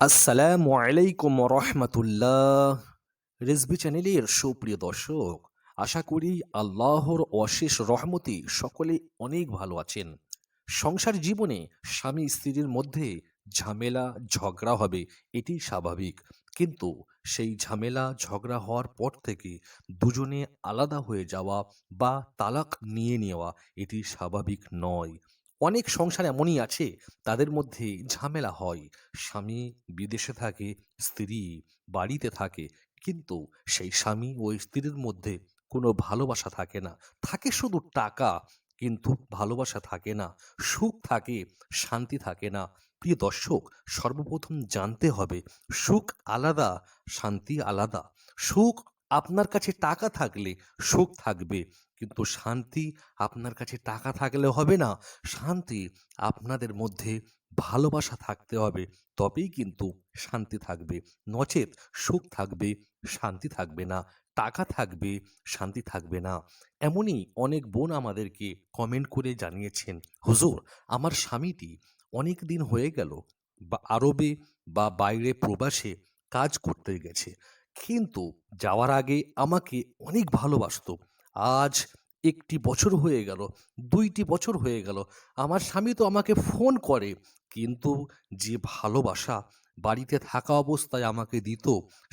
আসসালামু আলাইকুম রহমতুল্লাহ। রেসবি চ্যানেলের সুপ্রিয় দর্শক, আশা করি আল্লাহর অশেষ রহমতে সকলে অনেক ভালো আছেন। সংসার জীবনে স্বামী স্ত্রীর মধ্যে ঝামেলা ঝগড়া হবে, এটি স্বাভাবিক। কিন্তু সেই ঝামেলা ঝগড়া হওয়ার পর থেকে দুজনে আলাদা হয়ে যাওয়া বা তালাক নিয়ে নেওয়া এটি স্বাভাবিক নয়। অনেক সংসার এমনই আছে, তাদের মধ্যে ঝামেলা হয়। স্বামী বিদেশে থাকে, স্ত্রী বাড়িতে থাকে, কিন্তু সেই স্বামী ও স্ত্রীর মধ্যে কোনো ভালোবাসা থাকে না। থাকে শুধু টাকা, কিন্তু ভালোবাসা থাকে না, সুখ থাকে, শান্তি থাকে না। প্রিয় দর্শক, সর্বপ্রথম জানতে হবে সুখ আলাদা, শান্তি আলাদা। সুখ আপনার কাছে টাকা থাকলে সুখ থাকবে, কিন্তু শান্তি আপনার কাছে টাকা থাকলে হবে না। শান্তি আপনাদের মধ্যে ভালোবাসা থাকতে হবে, তবেই কিন্তু শান্তি থাকবে। নচেত সুখ থাকবে, শান্তি থাকবে না। টাকা থাকবে, শান্তি থাকবে না। এমনই অনেক বোন আমাদেরকে কমেন্ট করে জানিয়েছেন, হুজুর, আমার স্বামীটি অনেক দিন হয়ে গেল বা আরবে বা বাইরে প্রবাসে কাজ করতে গেছে, কিন্তু যাওয়ার আগে আমাকে অনেক ভালোবাসতো। আজ 1টি বছর হয়ে গেল, 2টি বছর হয়ে গেল, আমার স্বামী তো আমাকে ফোন করে, কিন্তু যে ভালোবাসা বাড়িতে থাকা অবস্থায় আমাকে দিত,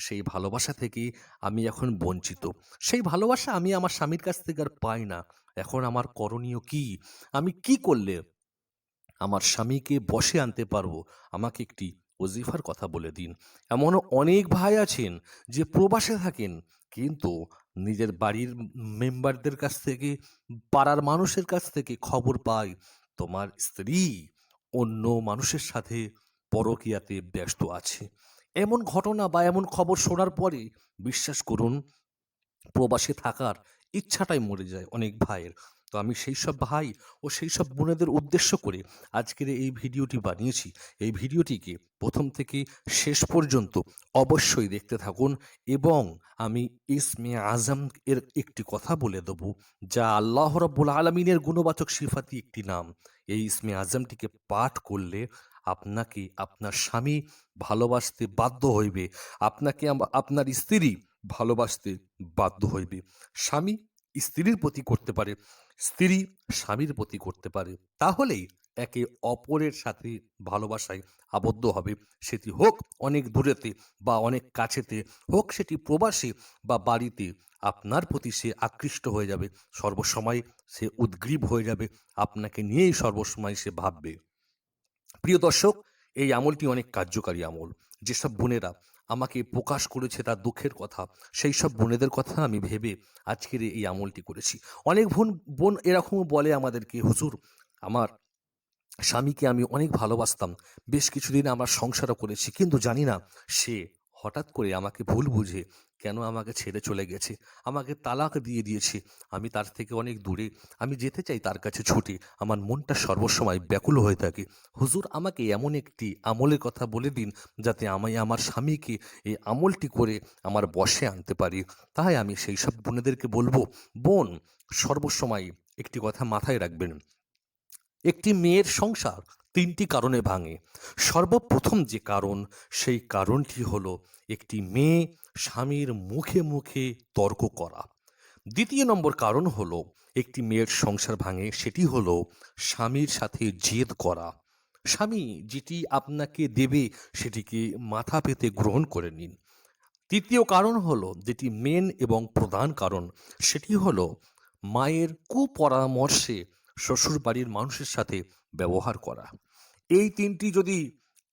সেই ভালোবাসা থেকে আমি এখন বঞ্চিত। সেই ভালোবাসা আমি আমার স্বামীর কাছ থেকে আর পাই না। এখন আমার করণীয় কি? আমি কি করলে আমার স্বামীকে বশে আনতে পারবো? আমাকে একটি ওজিফার কথা বলে দিন। এমনও অনেক ভাই আছেন যে প্রবাসে থাকেন, কিন্তু নিজের বাড়ির মেম্বারদের কাছ থেকে, পাড়ার মানুষের কাছ থেকে খবর পায় তোমার স্ত্রী অন্য মানুষের সাথে পরকীয়াতে ব্যস্ত আছে। এমন ঘটনা বা এমন খবর শোনার পরে বিশ্বাস করুন, প্রবাসে থাকার ইচ্ছাটাই মরে যায় অনেক ভাইয়ের। তো আমি সেই সব ভাই ও সেই সব বোনেদের উদ্দেশ্য করে আজকের এই ভিডিওটি বানিয়েছি। এই ভিডিওটিকে প্রথম থেকে শেষ পর্যন্ত অবশ্যই দেখতে থাকুন, এবং আমি ইসমে আজম এর একটি কথা বলে দেব, যা আল্লাহ রাব্বুল আলামিনের গুণবাচক সিফাতি একটি নাম। এই ইসমে আজমটিকে পাঠ করলে আপনাকে আপনার স্বামী ভালোবাসতে বাধ্য হইবে, আপনাকে আপনার স্ত্রী ভালোবাসতে বাধ্য হইবে। স্বামী স্ত্রীর প্রতি করতে পারে, স্ত্রী স্বামীর প্রতি করতে পারে, তাহলেই একে অপরের সাথে ভালোবাসায় আবদ্ধ হবে। সেটি হোক অনেক দূরেতে বা অনেক কাছেতে, হোক সেটি প্রবাসী বা বাড়িতে, আপনার প্রতি সে আকৃষ্ট হয়ে যাবে। সর্বসময় সে উদ্গ্রীব হয়ে যাবে, আপনাকে নিয়েই সর্বসময় সে ভাববে। প্রিয় দর্শক, এই আমলটি অনেক কার্যকারী আমল। যেসব বোনেরা আমাকে প্রকাশ করেছে তার দুঃখের কথা, সেই সব বোনেদের কথা আমি ভেবে আজকের এই আমলটি করেছি। অনেক বোন বোন এরকমও বলে আমাদেরকে, হুজুর, আমার স্বামীকে আমি অনেক ভালোবাসতাম, বেশ কিছুদিন আমরা সংসারও করেছি, কিন্তু জানি না সে হঠাৎ করে আমাকে ভুল বুঝে কেন আমাকে ছেড়ে চলে গেছে, আমাকে তালাক দিয়ে দিয়েছে। আমি তার থেকে অনেক দূরে, আমি যেতে চাই তার কাছে ছুটে, আমার মনটা সর্বসময় ব্যাকুল হয়ে থাকে। হুজুর, আমাকে এমন একটি আমলের কথা বলে দিন, যাতে আমি আমার স্বামীকে এই আমলটি করে আমার বশে আনতে পারি। তাই আমি সেই সব বোনেদেরকে বলবো, বোন, সর্বসময় একটি কথা মাথায় রাখবেন, একটি মেয়ের সংসার 3টি কারণে ভাঙে। সর্বপ্রথম যে কারণ, সেই কারণটি হলো একটি মেয়ে স্বামীর মুখে মুখে তর্ক করা। দ্বিতীয় নম্বর কারণ হলো একটি মেয়ের সংসার ভাঙে, সেটি হলো স্বামীর সাথে জেদ করা। স্বামী যেটি আপনাকে দেবে সেটিকে মাথা পেতে গ্রহণ করে নিন। তৃতীয় কারণ হলো, যেটি মেন এবং প্রধান কারণ, সেটি হলো মায়ের কুপরামর্শে শ্বশুরবাড়ির মানুষের সাথে ব্যবহার করা। এই 3টি যদি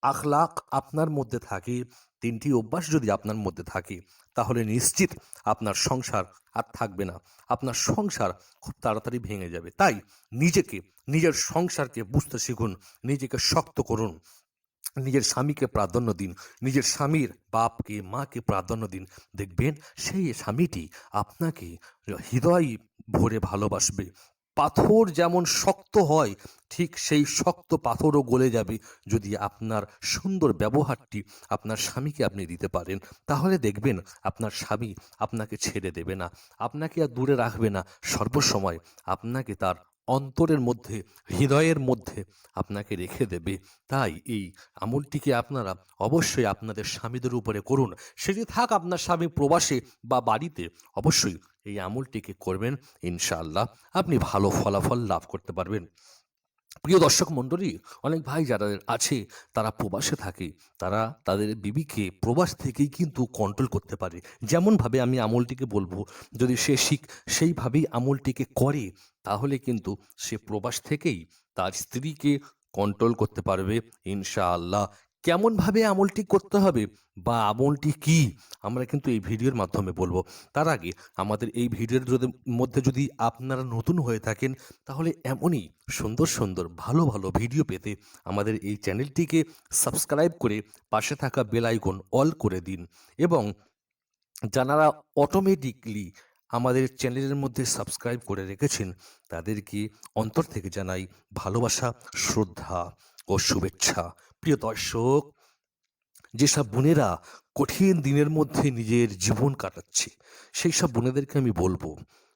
আখলাক আপনার মধ্যে থাকে, 3টি অভ্যাস যদি আপনার মধ্যে থাকে, তাহলে নিশ্চিত আপনার সংসার আর থাকবে না। আপনার সংসার খুব তাড়াতাড়ি ভেঙে যাবে। তাই নিজেকে, নিজের সংসারকে বুঝতে শিখুন, নিজেকে শক্ত করুন, নিজের স্বামীকে প্রাধান্য দিন, নিজের স্বামীর বাপকে মাকে প্রাধান্য দিন। দেখবেন সেই স্বামীটি আপনাকে হৃদয় ভরে ভালোবাসবে। পাথর যেমন শক্ত হয়, ঠিক সেই শক্ত পাথরও গলে যাবে যদি আপনার সুন্দর ব্যবহারটি আপনার স্বামীকে আপনি দিতে পারেন। তাহলে দেখবেন আপনার স্বামী আপনাকে ছেড়ে দেবে না, আপনাকে আর দূরে রাখবে না, সর্বসময় আপনাকে তার অন্তরের মধ্যে, হৃদয়ের মধ্যে আপনাকে রেখে দেবে। তাই এই আমলটিকে আপনারা অবশ্যই আপনাদের স্বামীদের উপরে করুন। সেটি থাক আপনার স্বামী প্রবাসে বা বাড়িতে, অবশ্যই এই আমলটিকে করবেন। ইনশাআল্লাহ আপনি ভালো ফলাফল লাভ করতে পারবেন। প্রিয় দর্শক মণ্ডলী, অনেক ভাই যারা আছে তারা প্রবাসে থাকে, তারা তাদের বিবিকে প্রবাস থেকেই কিন্তু কন্ট্রোল করতে পারে। যেমনভাবে আমি আমলটিকে বলবো, যদি সে সেইভাবেই আমলটিকে করে, তাহলে কিন্তু সে প্রবাস থেকেই তার স্ত্রীকে কন্ট্রোল করতে পারবে ইনশাআল্লাহ। কেমনভাবে আমলটি করতে হবে বা আমলটি কি, আমরা কিন্তু এই ভিডিওর মাধ্যমে বলবো। তার আগে আমাদের এই ভিডিওর মধ্যে যদি আপনারা নতুন হয়ে থাকেন, তাহলে এমনই সুন্দর সুন্দর ভালো ভালো ভিডিও পেতে আমাদের এই চ্যানেলটিকে সাবস্ক্রাইব করে পাশে থাকা বেল আইকন অল করে দিন। এবং যারা অটোমেটিকলি আমাদের চ্যানেলের মধ্যে সাবস্ক্রাইব করে রেখেছেন, তাদেরকে অন্তর থেকে জানাই ভালোবাসা, শ্রদ্ধা ও শুভেচ্ছা। প্রিয় দর্শক, যেসব বোনেরা কঠিন দিনের মধ্যে নিজের জীবন কাটাচ্ছে, সেই সব বোনেদেরকে আমি বলবো,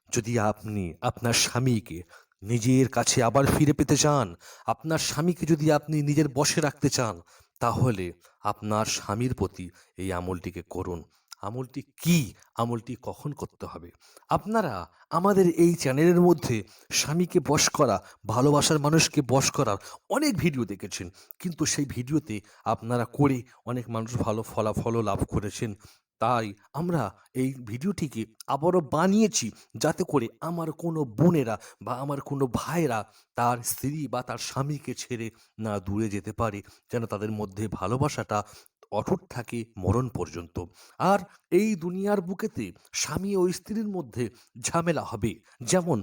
যদি আপনি আপনার স্বামীকে নিজের কাছে আবার ফিরে পেতে চান, আপনার স্বামীকে যদি আপনি নিজের বশে রাখতে চান, তাহলে আপনার স্বামীর প্রতি এই আমলটিকে করুন। আমলটি কি, আমলটি কখন করতে হবে, আপনারা আমাদের এই চ্যানেলের মধ্যে স্বামীকে বশ করা, ভালোবাসার মানুষকে বশ করার অনেক ভিডিও দেখেছেন, কিন্তু সেই ভিডিওতে আপনারা করে অনেক মানুষ ভালো ফলাফলও লাভ করেছেন। তাই আমরা এই ভিডিওটিকে আবারও বানিয়েছি, যাতে করে আমার কোনো বোনেরা বা আমার কোনো ভাইরা তার স্ত্রী বা তার স্বামীকে ছেড়ে না দূরে যেতে পারে, যেন তাদের মধ্যে ভালোবাসাটা অটুট থাকে মরণ পর্যন্ত। আর এই দুনিয়ার বুকেতে স্বামী ও স্ত্রীর মধ্যে ঝামেলা হবে, যেমন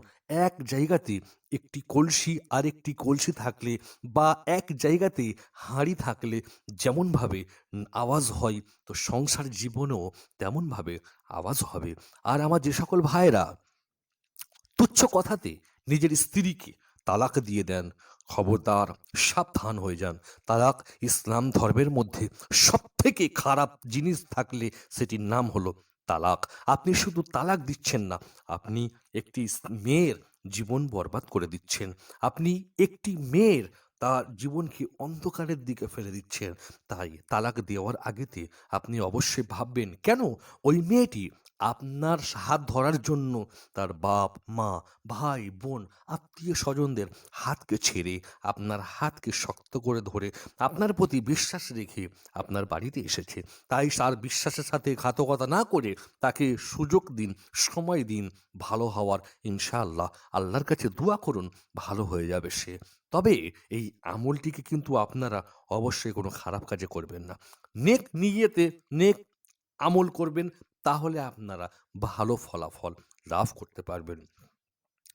এক জায়গাতে একটি কলসি আর একটি কলসি থাকলে, বা এক জায়গাতে হাঁড়ি থাকলে যেমনভাবে আওয়াজ হয়, তো সংসার জীবনেও তেমনভাবে আওয়াজ হবে। আর আমার যে সকল ভাইরা তুচ্ছ কথাতে নিজের স্ত্রীকে তালাক দিয়ে দেন, খবরদার সাবধান হয়ে যান। তালাক ইসলাম ধর্মের মধ্যে সব থেকে খারাপ জিনিস থাকলে সেটির নাম হলো তালাক। আপনি শুধু তালাক দিচ্ছেন না, আপনি একটি মেয়ের জীবন বরবাদ করে দিচ্ছেন। আপনি একটি মেয়ের তার জীবনকে অন্ধকারের দিকে ফেলে দিচ্ছেন। তাই তালাক দেওয়ার আগেতে আপনি অবশ্যই ভাববেন, কেন ওই মেয়েটি আপনার হাত ধরার জন্য তার বাপ মা, ভাই বোন, আত্মীয় স্বজনদের হাতকে ছেড়ে আপনার হাতকে শক্ত করে ধরে আপনার প্রতি বিশ্বাস রেখে আপনার বাড়িতে এসেছে। তাই তার বিশ্বাসের সাথে ঘাতকতা না করে তাকে সুযোগ দিন, সময় দিন ভালো হওয়ার। ইনশাআল্লাহ আল্লাহর কাছে দোয়া করুন, ভালো হয়ে যাবে সে। তবে এই আমলটিকে কিন্তু আপনারা অবশ্যই কোনো খারাপ কাজে করবেন না, নেক নিয়তে নেক আমল করবেন, তাহলে আপনারা ভালো ফলাফল লাভ করতে পারবেন।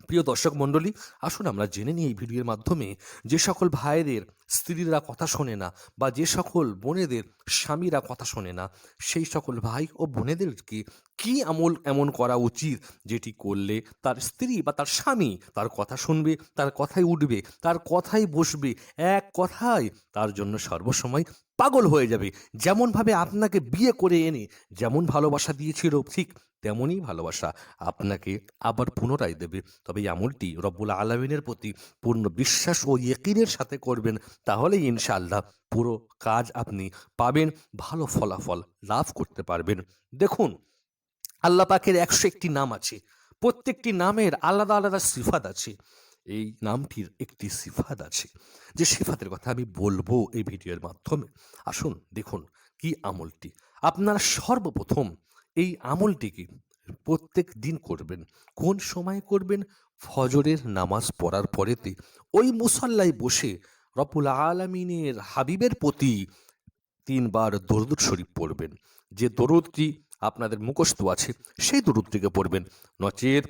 প্রিয় দর্শক মণ্ডলী, আসুন আমরা জেনে নিই এই ভিডিওর মাধ্যমে, যে সকল ভাইদের স্ত্রীরা কথা শোনে না, বা যে সকল বোনেদের স্বামীরা কথা শোনে না, সেই সকল ভাই ও বোনেদেরকে কি আমল এমন করা উচিত, যেটি করলে তার স্ত্রী বা তার স্বামী তার কথা শুনবে, তার কথায় উঠবে, তার কথায় বসবে, এক কথায় তার জন্য সর্বসময় পাগল হয়ে যাবে। যেমনভাবে আপনাকে বিয়ে করে এনে যেমন ভালোবাসা দিয়েছিল, ঠিক তেমনই ভালোবাসা আপনাকে আবার পুনরায় দেবে। তবে এই আমলটি রব্বুল আলামিনের প্রতি পূর্ণ বিশ্বাস ও ইয়কিনের সাথে করবেন, তাহলেই ইনশাআল্লাহ পুরো কাজ আপনি পাবেন, ভালো ফলাফল লাভ করতে পারবেন। দেখুন, আল্লাহ পাকের 101টি নাম আছে, প্রত্যেকটি নামের আলাদা আলাদা সিফাত আছে। এই নামটির একটি সিফাত আছে, যে সিফাতের কথা আমি বলবো এই ভিডিওর মাধ্যমে। আসুন দেখুন কি আমলটি। আপনারা সর্বপ্রথম এই আমলটিকে প্রত্যেক দিন করবেন। কোন সময় করবেন? ফজরের নামাজ পড়ার পরেতে ওই মুসল্লায় বসে রব্বুল আলামিনের হাবিবের প্রতি 3 বার দরুদ শরীফ পড়বেন। যে দরুদটি আপনাদের মুখস্থ আছে, সেই দরুদটিকে পড়বেন। নচেত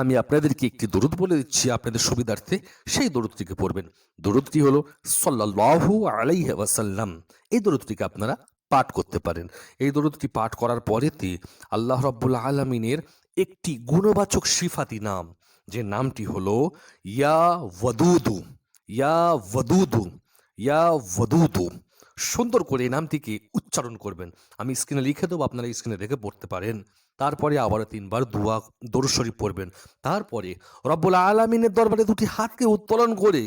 আমি আপনাদেরকে একটি দরুদ বলে দিচ্ছি আপনাদের সুবিধার্থে, সেই দরুদটিকে পড়বেন। দরুদটি হলো সাল্লাল্লাহু আলাইহি ওয়াসাল্লাম। এই দরুদটিকে আপনারা পাঠ করতে পারেন। এই দরুদটি পাঠ করার পরেতে আল্লাহ রাব্বুল আলামিনের একটি গুণবাচক সিফাতি নাম, যে নামটি হলো ইয়া ওয়াদুদু, ইয়া ওয়াদুদু, ইয়া ওয়াদুদু। সুন্দর করে এই নামটিকে উচ্চারণ করবেন। আমি স্ক্রিনে লিখে দেবো, আপনারা স্ক্রিনে দেখে পড়তে পারেন। তারপরে আবারও ৩ বার দরুদ শরীফ পড়বেন। তারপরে রব্বুল আলামিনের দরবারে ২ টি হাতকে উত্তোলন করে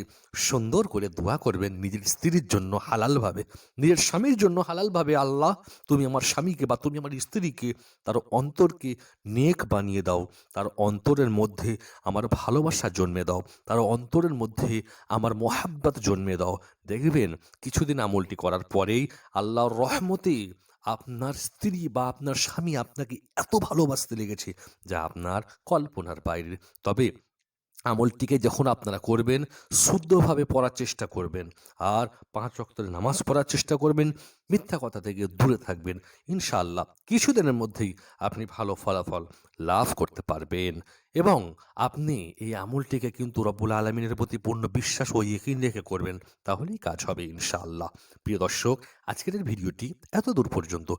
সুন্দর করে দোয়া করবেন নিজের স্ত্রীর জন্য হালালভাবে, নিজের স্বামীর জন্য হালালভাবে। আল্লাহ, তুমি আমার স্বামীকে বা তুমি আমার স্ত্রীকে, তার অন্তরকে নেক বানিয়ে দাও। তার অন্তরের মধ্যে আমার ভালোবাসা জন্মে দাও। তার অন্তরের মধ্যে আমার মোহাব্বত জন্মে দাও। দেখবেন কিছুদিন আমলটি করার পরেই আল্লাহর রহমতে আপনার স্ত্রী বা আপনার স্বামী আপনাকে এত ভালোবাসতে লেগেছে যা আপনার কল্পনার বাইরে। তবে আমলটিকে যখন আপনারা করবেন, শুদ্ধভাবে পড়ার চেষ্টা করবেন। আর ৫ ওয়াক্তের নামাজ পড়ার চেষ্টা করবেন। মিথ্যা কথা থেকে দূরে থাকবেন। ইনশাআল্লাহ কিছুদিনের মধ্যেই আপনি ভালো ফলাফল লাভ করতে পারবেন। এবং আপনি এই আমলটিকে কিন্তু রব্বুল আলামিনের প্রতি পূর্ণ বিশ্বাস ও ইয়াকিন রেখে করবেন। তাহলেই কাজ হবে ইনশাআল্লাহ। প্রিয় দর্শক, আজকের এই ভিডিওটি এতদূর পর্যন্ত।